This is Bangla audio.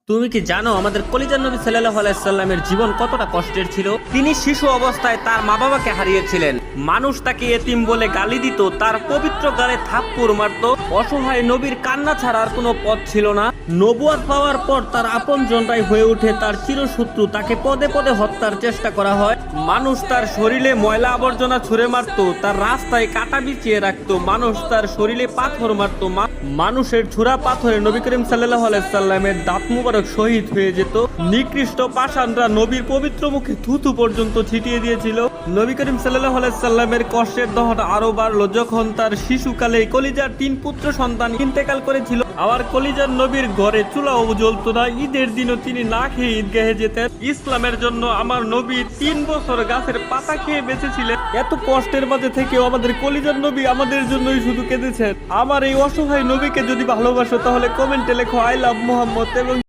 তুমি কি জানো আমাদের কলিজার নবী সাল্লাল্লাহু আলাইহি সাল্লামের জীবন কতটা কষ্টের ছিল? তিনি শিশু অবস্থায় তার মা বাবাকে হারিয়েছিলেন। মানুষ তাকে এতিম বলে গালি দিত, তার পবিত্র গালে থাপ্পড় মারত। অসহায় নবীর কান্না ছাড়া আর কোনো পথ ছিল না। নবুয়ত পাওয়ার পর তার আপনজনরাই হয়ে ওঠে তার চিরশত্রু। তাকে পদে পদে হত্যার চেষ্টা করা হয়। মানুষ তার শরীরে ময়লা আবর্জনা ছুঁড়ে মারত, তার রাস্তায় কাটা বিছিয়ে রাখতো। মানুষ তার শরীরে পাথর মারত। মানুষের ছোড়া পাথরে নবী করিম সাল্লাল্লাহু আলাইহি সাল্লামের দাঁত মুবারক শহীদ হয়ে যেত। নিকৃষ্ট পাষাণরা নবীর পবিত্র মুখে থুতু পর্যন্ত ছিটিয়ে দিয়েছিল। নবী করিম সাল্লাল্লাহু আলাইহি সাল্লামের কষ্টের দহন আরো বাড়লো যখন তার শিশুকালে কলিজার 3 পুত্র সন্তান ইন্তেকাল করেছিল। আবার কলিজার নবীর ঘরে চুলাও জ্বলতো না। ঈদের দিনও তিনি না খেয়ে ঈদগাহে যেতেন। ইসলামের জন্য আমার নবী 3 বছর গাছের পাতা খেয়ে বেঁচেছিলেন। এত কষ্টের মাঝে থেকেও আমাদের কলিজার নবী আমাদের জন্যই শুধু কেঁদেছেন। আমার এই অসহায় নবীকে যদি ভালোবাসো তাহলে কমেন্টে লেখো আই লাভ মুহাম্মদ এবং